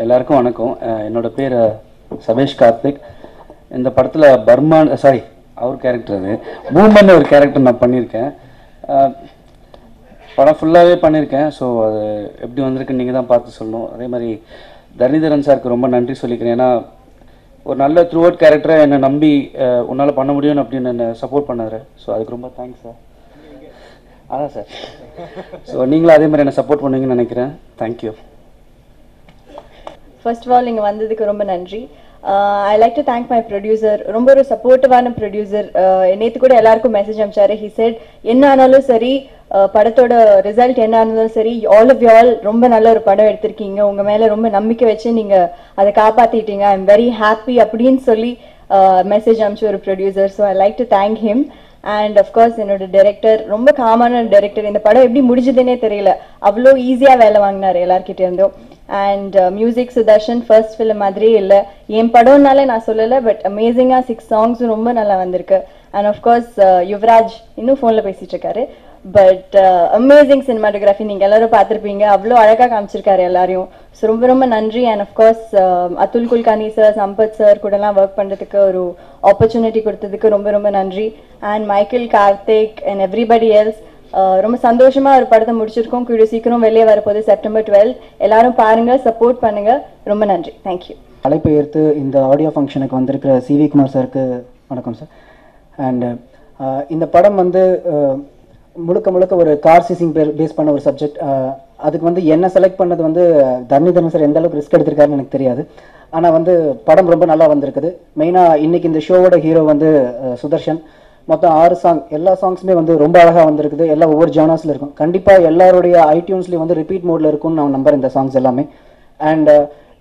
எல்லாருக்கும் வணக்கம். என்னோட பேர் சபேஷ் கார்த்திக். இந்த படத்தில் பர்மான் அவர் கேரக்டர் அது பூமன் ஒரு கேரக்டர் நான் பண்ணியிருக்கேன். படம் ஃபுல்லாகவே பண்ணியிருக்கேன். ஸோ அது எப்படி வந்திருக்குன்னு நீங்கள் தான் பார்த்து சொல்லணும். அதே மாதிரி தரணிதரன் சாருக்கு ரொம்ப நன்றி சொல்லிக்கிறேன். ஏன்னா ஒரு நல்ல த்ரூ அவுட் கேரக்டரை என்னை நம்பி உன்னால் பண்ண முடியும் அப்படின்னு என்னை சப்போர்ட் பண்ணார். ஸோ அதுக்கு ரொம்ப தேங்க்ஸ் சார். அதான் சார். ஸோ நீங்களும் அதே மாதிரி என்னை சப்போர்ட் பண்ணுவீங்கன்னு நினைக்கிறேன். தேங்க்யூ. ஃபர்ஸ்ட் ஆஃப் ஆல் நீங்கள் வந்ததுக்கு ரொம்ப நன்றி. I like to thank my producer. ரொம்ப ஒரு சப்போர்ட்டிவான ப்ரொடியூசர். நேற்று கூட எல்லாருக்கும் மெசேஜ் அனுப்பிச்சாரு. ஹி செட் என்ன ஆனாலும் சரி, படத்தோட ரிசல்ட் என்ன ஆனாலும் சரி, ஆல் ஆஃப் யூ ஆல் ரொம்ப நல்ல ஒரு படம் எடுத்திருக்கீங்க, உங்கள் மேலே ரொம்ப நம்பிக்கை வச்சு நீங்கள் அதை காப்பாற்றிட்டீங்க, ஐ எம் வெரி ஹாப்பி அப்படின்னு சொல்லி மெசேஜ் அனுப்பிச்சு ஒரு producer. So I like to thank him. And of course என்னோட டைரக்டர், ரொம்ப காமான டைரக்டர். இந்த படம் எப்படி முடிஞ்சதுன்னே தெரியல, அவ்வளோ ஈஸியாக வேலை வாங்கினார் எல்லார்கிட்ட இருந்தும். And music Sudarshan first film மாதிரியே இல்லை. என் படம்னாலே நான் சொல்லலை, பட் அமேசிங்காக 6 சாங்ஸும் ரொம்ப நல்லா வந்திருக்கு. அண்ட் அஃப்கோர்ஸ் யுவராஜ் இன்னும் ஃபோனில் பேசிட்டு இருக்காரு. பட் அமேசிங் சினிமாட்டோகிராஃபி நீங்கள் எல்லாரும் பார்த்துருப்பீங்க. அவ்வளோ அழகாக காமிச்சிருக்காரு எல்லாரையும். ஸோ ரொம்ப ரொம்ப நன்றி. And of course Atul Kulkarni sir, Sampath sir கூடலாம் ஒர்க் பண்ணுறதுக்கு ஒரு ஆப்பர்ச்சுனிட்டி கொடுத்ததுக்கு ரொம்ப ரொம்ப நன்றி. And Michael, Karthik and everybody else. ரொம்ப சந்தோஷமா ஒரு படத்தை முடிச்சிருக்கோம். கூடிய சீக்கிரம் வெளியே வரப்போகுது செப்டம்பர் 12. எல்லாரும் பாருங்க, சப்போர்ட் பண்ணுங்க. ரொம்ப நன்றி. தேங்க்யூ. அழைப்பு ஏற்று இந்த ஆடியோ ஃபங்க்ஷனுக்கு வந்திருக்கிற சிவி குமார் சாருக்கு வணக்கம் சார். அண்ட் இந்த படம் வந்து முழுக்க முழுக்க ஒரு கார் சீசிங் பேஸ் பண்ண ஒரு சப்ஜெக்ட். அதுக்கு வந்து என்ன செலக்ட் பண்ணது வந்து தரணிதரன் சார் எந்த அளவுக்கு ரிஸ்க் எடுத்திருக்காருன்னு எனக்கு தெரியாது. ஆனால் வந்து படம் ரொம்ப நல்லா வந்திருக்குது. மெயினாக இன்னைக்கு இந்த ஷோவோட ஹீரோ வந்து சுதர்ஷன். மொத்தம் 6 சாங், எல்லா சாங்ஸுமே வந்து ரொம்ப அழகாக வந்திருக்குது. எல்லாம் ஒவ்வொரு ஜானர்ஸில் இருக்கும். கண்டிப்பாக எல்லாருடைய ஐடியூன்ஸ்லேயும் வந்து ரிப்பீட் மோடில் இருக்கும்னு நான் நம்புறேன் இந்த சாங்ஸ் எல்லாமே. அண்ட்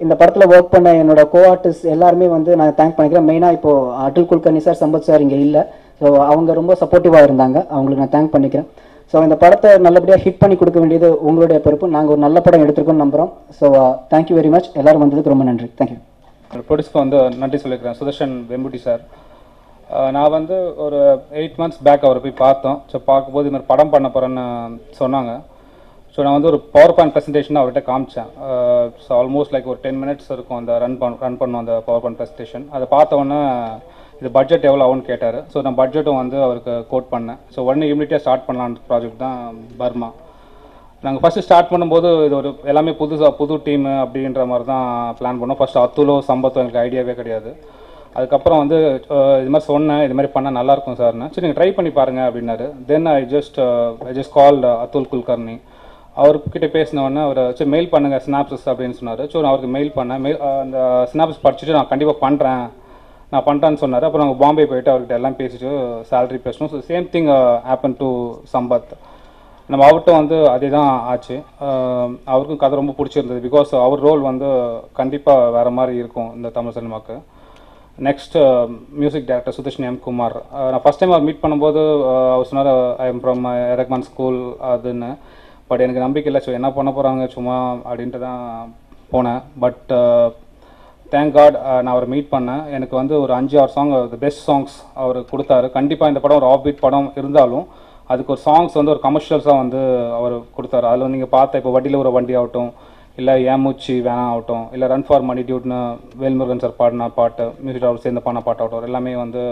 இந்த படத்தில் ஒர்க் பண்ண என்னோட கோ ஆர்டிஸ்ட் எல்லாருமே வந்து நான் தேங்க் பண்ணிக்கிறேன். மெயினாக இப்போது அதுல் குல்கர்னி சார், சம்பத் சார் இங்கே இல்லை. ஸோ அவங்க ரொம்ப சப்போர்ட்டிவாக இருந்தாங்க, அவங்களுக்கு நான் தேங்க் பண்ணிக்கிறேன். ஸோ இந்த படத்தை நல்லபடியாக ஹிட் பண்ணி கொடுக்க வேண்டியது உங்களுடைய பொறுப்பு. நாங்கள் ஒரு நல்ல படம் எடுத்துருக்கோம்னு நம்புகிறோம். So thank you very much. எல்லாரும் வந்ததுக்கு ரொம்ப நன்றி. தேங்க்யூ. ப்ரொடியூசருக்கு வந்து நன்றி சொல்லிக்கிறேன், சுதர்ஷன் வெம்புட்டி சார். நான் வந்து ஒரு 8 months பேக் அவரை போய் பார்த்தோம். ஸோ பார்க்கும்போது இந்த மாதிரி படம் பண்ண போகிறேன்னு சொன்னாங்க. ஸோ நான் வந்து ஒரு பவர் பாயிண்ட் ப்ரெசன்டேஷன் அவர்கிட்ட காமிச்சேன். ஸோ ஆல்மோஸ்ட் லைக் ஒரு 10 minutes இருக்கும் அந்த ரன் பண்ணோம் அந்த பவர் பாயிண்ட் ப்ரெசன்டேஷன். அதை பார்த்தோன்னே இது பட்ஜெட் எவ்வளோ ஆகும்னு கேட்டார். ஸோ நான் பட்ஜெட்டும் வந்து அவருக்கு கோட் பண்ணேன். ஸோ உடனே இமிடியேட்டாக ஸ்டார்ட் பண்ணலான்ற ப்ராஜெக்ட் தான் பர்மா. நாங்கள் ஃபஸ்ட்டு ஸ்டார்ட் பண்ணும்போது இது ஒரு எல்லாமே புது டீமு அப்படின்ற மாதிரி தான் பிளான் பண்ணோம். ஃபஸ்ட்டு அதுலோ சம்பத்தோ எங்களுக்கு ஐடியாவே கிடையாது. அதுக்கப்புறம் வந்து இது மாதிரி சொன்னேன், இது மாதிரி பண்ணால் நல்லாயிருக்கும் சார்னு. சரி நீங்கள் ட்ரை பண்ணி பாருங்கள் அப்படின்னாரு. Then I just called Atul Kulkarni. அவர்கிட்ட பேசினோடனே அவர் சரி மெயில் பண்ணுங்கள் ஸ்னாப்ஸஸ் அப்படின்னு சொன்னார். ஸோ நான் அவருக்கு மெயில் பண்ணேன். அந்த ஸ்னாப்ஸ் படிச்சுட்டு நான் கண்டிப்பாக பண்ணுறேன்னு சொன்னார். அப்புறம் நாங்கள் பாம்பே போயிட்டு அவர்கிட்ட எல்லாம் பேசிட்டு சேலரி பேசணும். So same thing happen to Sampath. நம்ம அவர்கிட்ட வந்து அதே தான் ஆச்சு. அவருக்கும் கதை ரொம்ப பிடிச்சிருந்தது. பிகாஸ் அவர் ரோல் வந்து கண்டிப்பாக வேறு மாதிரி இருக்கும் இந்த தமிழ் சினிமாவுக்கு. Next music director Sudarshan M Kumar. நான் ஃபஸ்ட் டைம் அவர் மீட் பண்ணும்போது அவர் சொன்னார் ஐ எம் ஃப்ரம் எரக்மான் ஸ்கூல் அதுன்னு. பட் எனக்கு நம்பிக்கை இல்லை. ஸோ என்ன பண்ண போகிறாங்க சும்மா அப்படின்ட்டு தான் போனேன். பட் தேங்க் காட் நான் அவரை மீட் பண்ணேன். எனக்கு வந்து ஒரு 5-6 சாங் தி பெஸ்ட் சாங்ஸ் அவர் கொடுத்தாரு. கண்டிப்பாக இந்த படம் ஒரு ஆஃப் பீட் படம் இருந்தாலும் அதுக்கு ஒரு சாங்ஸ் வந்து ஒரு கமர்ஷியல்ஸாக வந்து அவர் கொடுத்தாரு. அதில் வந்து நீங்கள் பார்த்த இப்போ வண்டியில் ஒரு வண்டி ஆகட்டும், இல்லை ஏமூச்சி வேணா ஆகட்டும், இல்லை ரன் ஃபார் மணி டியூட்னு வேல்முருகன் சார் பாடின பாட்டு, மியூசிக் அவர் சேர்ந்து பாடின பாட்டு ஆகட்டும், எல்லாமே வந்து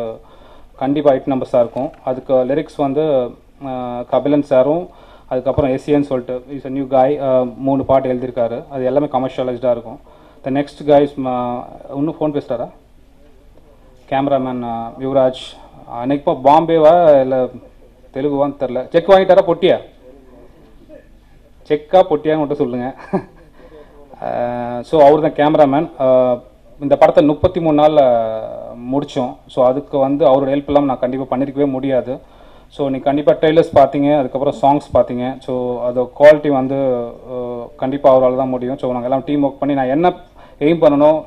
கண்டிப்பாக 8 நம்பர்ஸாக இருக்கும். அதுக்கு லிரிக்ஸ் வந்து கபிலன் சாரும் அதுக்கப்புறம் எஸ்சின்னு சொல்லிட்டு இஸ் அ நியூ காய் 3 பாட்டு எழுதியிருக்காரு. அது எல்லாமே கமர்ஷியலைஸ்டாக இருக்கும். த நெக்ஸ்ட் காய்ஸ் இன்னும் ஃபோன் பேசுகிறாரா கேமராமேன் யுவராஜ். அன்னைக்கு இப்போ பாம்பேவா இல்லை தெலுங்குவான்னு தெரில. செக் வாங்கிட்டாரா பொட்டியா? செக்கா பொட்டியான்னு மட்டும் சொல்லுங்கள். ஸோ அவர் தான் கேமராமேன். இந்த படத்தை 33 நாளில் முடித்தோம். ஸோ அதுக்கு வந்து அவரோட ஹெல்ப் இல்லாமல் நான் கண்டிப்பாக பண்ணியிருக்கவே முடியாது. ஸோ நீங்கள் கண்டிப்பாக ட்ரெய்லர்ஸ் பார்த்தீங்க, அதுக்கப்புறம் சாங்ஸ் பார்த்தீங்க. ஸோ அது குவாலிட்டி வந்து கண்டிப்பாக அவரால் தான் முடியும். ஸோ நாங்கள் எல்லாம் டீம் ஒர்க் பண்ணி நான் என்ன எய்ம் பண்ணணும்,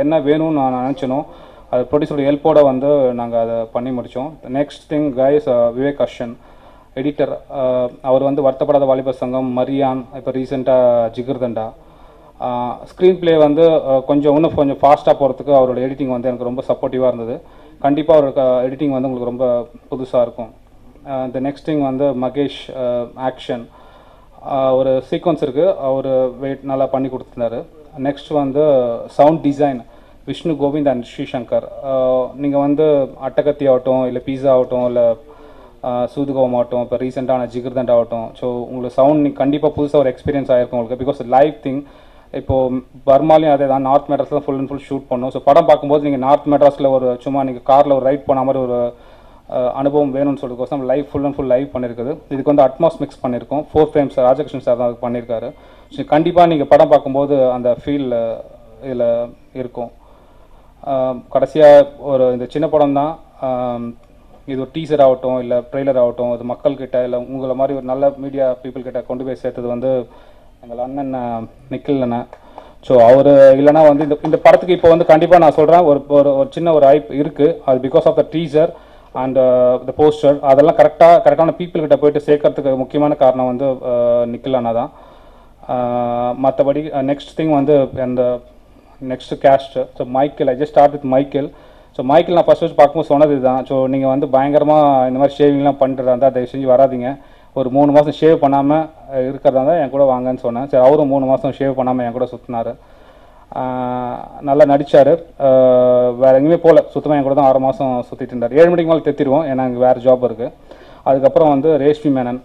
என்ன வேணும்னு நான் நினச்சினோம், அது ப்ரொடியூசரோட ஹெல்ப்போடு வந்து நாங்கள் அதை பண்ணி முடித்தோம். Next thing guys Vivek Harshan editor. அவர் வந்து வருத்தப்படாத வாலிபர் சங்கம், மரியான், இப்போ ரீசெண்டாக ஜிகர்தண்டா. ஸ்க்ரீன் பிளே வந்து இன்னும் கொஞ்சம் ஃபாஸ்ட்டாக போகிறதுக்கு அவரோட எடிட்டிங் வந்து எனக்கு ரொம்ப சப்போர்ட்டிவாக இருந்தது. கண்டிப்பாக அவரோட எடிட்டிங் வந்து உங்களுக்கு ரொம்ப புதுசாக இருக்கும். த நெக்ஸ்ட் திங் வந்து மகேஷ் ஆக்ஷன். ஒரு சீக்வன்ஸ் இருக்குது, அவர் வெயிட் நல்லா பண்ணி கொடுத்துருந்தாரு. நெக்ஸ்ட் வந்து sound design Vishnu Kovind and Srishankar. நீங்கள் வந்து அட்டகத்தி ஆகட்டும், இல்லை பீஸா ஆகட்டும், இல்லை சூதுகோவம் ஆகட்டும், இப்போ ரீசெண்டான ஜிகிர்தண்ட் ஆகட்டும், ஸோ உங்களுக்கு சவுண்ட் நீங்கள் கண்டிப்பாக புதுசாக ஒரு எக்ஸ்பீரியன்ஸ் ஆகிருக்கும் உங்களுக்கு. Because live thing. இப்போது பர்மாலையும் அதே தான், நார்த் மெட்ராஸில் தான் ஃபுல் அண்ட் ஃபுல் ஷூட் பண்ணோம். ஸோ படம் பார்க்கும்போது நீங்கள் நார்த் மெட்ராஸில் ஒரு சும்மா நீங்கள் காரில் ஒரு ரைட் போன மாதிரி ஒரு அனுபவம் வேணும்னு சொல்லிட்டு live full and full live பண்ணியிருக்குது. இதுக்கு வந்து அட்மாஸ் மிக்ஸ் பண்ணியிருக்கோம். 4 frames ராஜகிருஷ்ணன் சார் தான் அதுக்கு பண்ணியிருக்காரு. ஸோ கண்டிப்பாக நீங்கள் படம் பார்க்கும்போது அந்த ஃபீல் இதில் இருக்கும். கடைசியாக ஒரு இந்த சின்ன படம் தான், இது ஒரு டீசர் ஆகட்டும், இல்லை ட்ரெய்லர் ஆகட்டும், இது மக்கள்கிட்ட இல்லை உங்களை மாதிரி ஒரு நல்ல மீடியா பீப்புள் கிட்ட கொண்டு போய் சேர்த்தது வந்து எங்கள் அண்ணன் நிக்கில் அண்ணன். ஸோ அவர் இல்லைனா வந்து இந்த படத்துக்கு இப்போ வந்து கண்டிப்பாக நான் சொல்கிறேன், ஒரு சின்ன ஒரு ஹைப் இருக்குது. அது because of the teaser and the poster. அதெல்லாம் கரெக்டான பீப்புள் கிட்ட போயிட்டு சேர்க்கறதுக்கு முக்கியமான காரணம் வந்து நிக்கில் அண்ணா தான். மற்றபடி நெக்ஸ்ட் திங் வந்து அந்த next cast. So Michael, I just start with Michael. So Michael நான் ஃபஸ்ட் பார்க்கும்போது சொன்னது தான், ஸோ நீங்கள் வந்து பயங்கரமாக இந்த மாதிரி ஷேவிங்லாம் பண்ணிட்டு இருந்தால் தயவு செஞ்சு வராதிங்க, ஒரு 3 மாதம் ஷேவ் பண்ணாமல் இருக்கிறதா இருந்தால் என் கூட வாங்கன்னு சொன்னேன். சரி, அவரும் 3 மாதம் ஷேவ் பண்ணாமல் என் கூட சுற்றினார். நல்லா நடித்தார். வேறு எங்கேயுமே போகல, சுத்தமாக என் கூட தான் 6 மாதம் சுற்றிட்டு இருந்தார். 7 மணிக்கு மேலே தெத்திடுவோம், ஏன்னா எனக்கு வேறு ஜாப் இருக்குது. அதுக்கப்புறம் வந்து ரேஷ்மி மேனன்,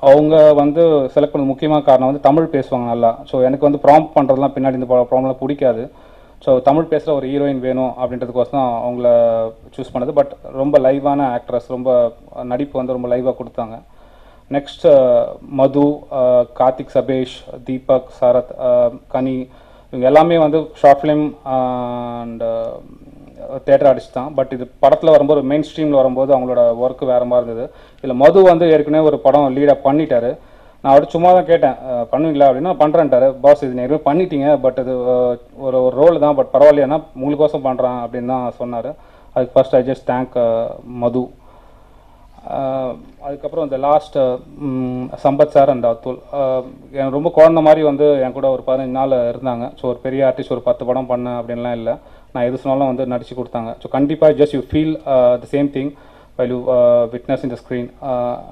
அவங்க வந்து செலக்ட் பண்ண முக்கியமான காரணம் வந்து தமிழ் பேசுவாங்க நல்லா. ஸோ எனக்கு வந்து ப்ராம்ப்ட் பண்ணுறதுலாம் பின்னாடி இந்த ப்ராம்ப்ட்லாம் பிடிக்காது. ஸோ தமிழ் பேசுகிற ஒரு ஹீரோயின் வேணும் அப்படின்றதுக்கோசம் தான் அவங்கள சூஸ் பண்ணது. பட் ரொம்ப லைவான ஆக்ட்ரஸ், ரொம்ப நடிப்பு வந்து ரொம்ப லைவாக கொடுத்தாங்க. நெக்ஸ்ட் மது, கார்த்திக் சபேஷ், தீபக், சரத், கனி, இவங்க எல்லாமே வந்து short film and theatre artist தான். பட் இது படத்தில் வரும்போது மெயின் ஸ்ட்ரீமில் வரும்போது அவங்களோட ஒர்க்கு வேறு மாதிரி இருந்தது. இதில் மது வந்து ஏற்கனவே ஒரு படம் லீடாக பண்ணிட்டாரு. நான் அவர்கிட்ட சும்மா தான் கேட்டேன், பண்ணுவீங்களா அப்படின்னா, பண்ணுறேன்ட்டாரு. பாஸ் இது ஏற்கனவே பண்ணிட்டீங்க, பட் அது ஒரு ரோல் தான், பட் பரவாயில்லையா உங்களுக்கோசம் பண்ணுறேன் அப்படின்னு தான் சொன்னார். அதுக்கு ஃபர்ஸ்ட் ஐ ஜஸ்ட் தேங்க் மது. அதுக்கப்புறம் இந்த last Sampath sir and Atul, எனக்கு ரொம்ப குழந்த மாதிரி வந்து என் கூட ஒரு 15 நாள் இருந்தாங்க. ஸோ ஒரு பெரிய ஆர்டிஸ்ட் ஒரு 10 படம் பண்ண அப்படின்லாம் இல்லை, நான் எது சொன்னாலும் வந்து நடிச்சு கொடுத்தாங்க. ஸோ கண்டிப்பாக just you feel the same thing while you witness in the screen.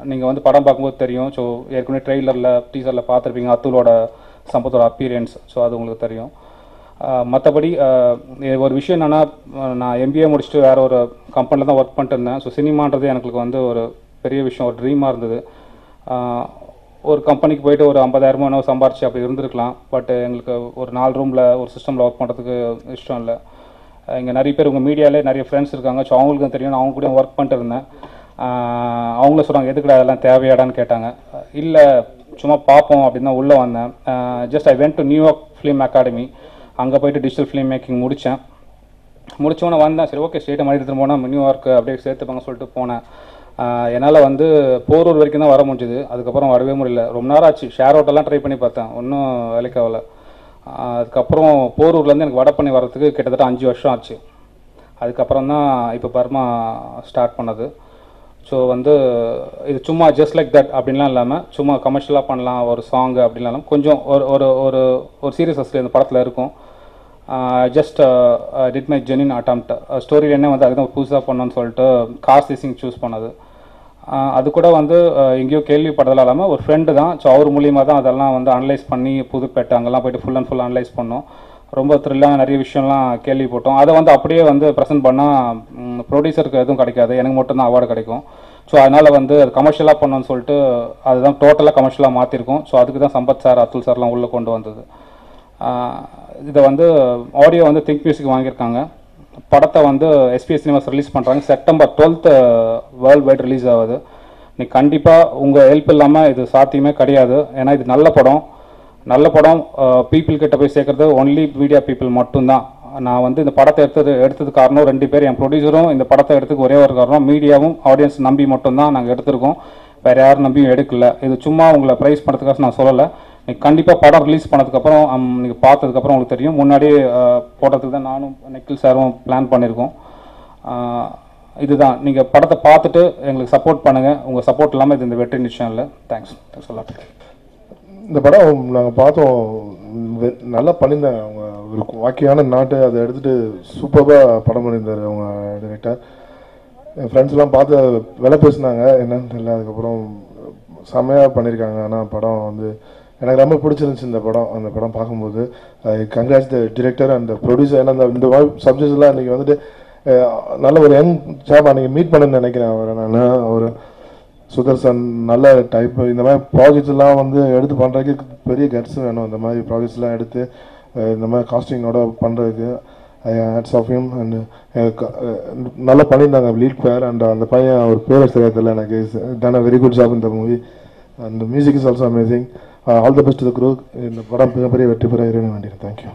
நீங்கள் வந்து படம் பார்க்கும்போது தெரியும். ஸோ ஏற்கனவே ட்ரெய்லரில் டீசரில் பார்த்துருப்பீங்க அதுலோட சம்பத்தோட அப்பீரியன்ஸ். ஸோ அது உங்களுக்கு தெரியும். மற்றபடி ஒரு விஷயம் என்னென்னா, நான் MBA முடிச்சுட்டு வேறு ஒரு கம்பெனியில் தான் ஒர்க் பண்ணிட்டு இருந்தேன். ஸோ சினிமான்றது எனக்கு வந்து ஒரு பெரிய விஷயம், ஒரு ட்ரீமாக இருந்தது. ஒரு கம்பெனிக்கு போயிட்டு ஒரு 50,000 என்னவோ சம்பாரிச்சு அப்படி இருந்திருக்கலாம். பட் எங்களுக்கு ஒரு 4 ரூமில் ஒரு சிஸ்டமில் ஒர்க் பண்ணுறதுக்கு இஷ்டம் இல்லை. இங்கே நிறைய பேர் உங்கள் மீடியாவிலே நிறைய ஃப்ரெண்ட்ஸ் இருக்காங்க. ஸோ அவங்களுக்கும் தெரியும், நான் அவங்க கூட ஒர்க் பண்ணிட்டு இருந்தேன். அவங்கள சொல்கிறாங்க, எதுக்குடா அதெல்லாம் தேவையாடான்னு கேட்டாங்க. இல்லை சும்மா பார்ப்போம் அப்படின்னு தான் உள்ளே வந்தேன். Just I went to New York film academy. அங்கே போய்ட்டு டிஜிட்டல் ஃபிலிம் மேக்கிங் முடித்தேன். முடித்தோன்னே வந்தேன். சரி, ஓகே ஸ்டேட்டை மாதிரி எடுத்துகிட்டு போனால் நியூயார்க் அப்படியே சேர்த்துப்பாங்க சொல்லிட்டு போனேன். என்னால் வந்து போரூர் வரைக்கும் தான் வர முடிஞ்சுது. அதுக்கப்புறம் வரவே முடியல, ரொம்ப நேரம் ஆச்சு. ஷேர் அவுட்டெல்லாம் ட்ரை பண்ணி பார்த்தேன், ஒன்றும் வேலைக்கு ஆகலை. அதுக்கப்புறம் போரூர்லேருந்து எனக்கு வட பண்ணி வர்றதுக்கு கிட்டத்தட்ட 5 வருஷம் ஆச்சு. அதுக்கப்புறம் தான் இப்போ பர்மா ஸ்டார்ட் பண்ணது. ஸோ வந்து இது சும்மா ஜஸ்ட் லைக் தட் அப்படின்லாம் இல்லாமல், சும்மா கமர்ஷியலாக பண்ணலாம் ஒரு சாங்கு அப்படின்லாம் இல்லாமல், கொஞ்சம் ஒரு சீரியஸ்னஸ் இந்த படத்தில் இருக்கும். Just did my genuine attempt. Story என்ன வந்து அதுதான் புதுசாக பண்ணணும்னு சொல்லிட்டு கார் சேசிங் சூஸ் பண்ணது. அது கூட வந்து எங்கேயோ கேள்விப்பட்டதெல்லாம் இல்லாமல் ஒரு ஃப்ரெண்டு தான். ஸோ அவர் மூலியமாக தான் அதெல்லாம் வந்து அனலைஸ் பண்ணி புதுப்பேட்டை அங்கெல்லாம் போய்ட்டு ஃபுல் அண்ட் ஃபுல் அனலைஸ் பண்ணோம். ரொம்ப த்ரில்லான நிறைய விஷயம்லாம் கேள்விப்பட்டோம். அதை வந்து அப்படியே வந்து ப்ரெசென்ட் பண்ணால் ப்ரொடியூசருக்கு எதுவும் கிடைக்காது, எனக்கு மட்டும்தான் அவார்டு கிடைக்கும். ஸோ அதனால் வந்து அது கமர்ஷியலாக பண்ணணும்னு சொல்லிட்டு அதுதான் டோட்டலாக கமர்ஷியலாக மாற்றிருக்கோம். ஸோ அதுக்கு தான் சம்பத் சார், அதுல் சார்லாம் உள்ளே கொண்டு வந்தது. இதை வந்து ஆடியோ வந்து திங்க் மியூசிக் வாங்கியிருக்காங்க. படத்தை வந்து எஸ்பிஎஸ் சினிமாஸ் ரிலீஸ் பண்ணுறாங்க. செப்டம்பர் 12 வேர்ல்டு வைட் ரிலீஸ் ஆகுது. நீ கண்டிப்பாக உங்கள் ஹெல்ப் இல்லாமல் இது சாத்தியமே கிடையாது. ஏன்னா இது நல்ல படம். பீப்புள் கிட்ட போய் சேர்க்கறது ஒன்லி மீடியா பீப்புள் மட்டும்தான். நான் வந்து இந்த படத்தை எடுத்தது காரணம் 2 பேர். என் ப்ரொடியூசரும் இந்த படத்தை எடுத்துக்கு ஒரே ஒரு காரணம், மீடியாவும் ஆடியன்ஸ் நம்பி மட்டும்தான் நாங்கள் எடுத்திருக்கோம். வேறு யாரும் நம்பியும் எடுக்கல. இது சும்மா உங்களை ப்ரைஸ் பண்ணுறதுக்காக நான் சொல்லலை. நீங்கள் கண்டிப்பாக படம் ரிலீஸ் பண்ணதுக்கப்புறம் நீங்கள் பார்த்ததுக்கப்புறம் உங்களுக்கு தெரியும். முன்னாடியே போடுறதுக்கு தான் நானும் நிக்கில் சாரும் பிளான் பண்ணியிருக்கோம். இதுதான், நீங்கள் படத்தை பார்த்துட்டு எங்களுக்கு சப்போர்ட் பண்ணுங்கள். உங்கள் சப்போர்ட் இல்லாமல் இது இந்த வெற்றி நிச்சயம் இல்லை. தேங்க்ஸ் சொல்லலாம். இந்த படம் நாங்கள் பார்த்தோம், நல்லா பண்ணியிருந்தாங்க. அவங்க ஒரு வாக்கியான நாட்டு அதை எடுத்துகிட்டு சூப்பராக படம் பண்ணியிருந்தார் அவங்க டைரக்டர். என் ஃப்ரெண்ட்ஸ்லாம் பார்த்து விலை பேசினாங்க, என்னன்னு தெரியல. அதுக்கப்புறம் செம்மையாக பண்ணியிருக்காங்க. ஆனால் படம் வந்து எனக்கு ரொம்ப பிடிச்சிருந்துச்சு இந்த படம். அந்த படம் பார்க்கும்போது congrats the director and producer. ஏன்னா இந்த மாதிரி சப்ஜெக்ட்ஸ்லாம் இன்றைக்கி வந்துட்டு நல்ல ஒரு யங் சாப் அன்றைக்கி மீட் பண்ணுன்னு நினைக்கிறேன் அவரை. நான் ஒரு சுதர்சன் நல்ல டைப். இந்த மாதிரி ப்ராஜெக்ட்ஸ்லாம் வந்து எடுத்து பண்ணுறதுக்கு பெரிய கட்ஸ் வேணும். இந்த மாதிரி ப்ராஜெக்ட்ஸ்லாம் எடுத்து இந்த மாதிரி காஸ்டிங்கோட பண்ணுறதுக்கு ஹேட்ஸ் ஆஃப் ஹிம். அண்ட் நல்லா பண்ணியிருந்தாங்க லீட் பேர். அண்ட் அந்த பையன் அவர் பேர் தெரியாதில்ல எனக்கு. Done a very good job இந்த movie. And music is also amazing. All the best to the crew. இந்த படம் மிகப்பெரிய வெற்றி பெற இறைவனை வேண்டியிருக்கேன். தேங்க்யூ.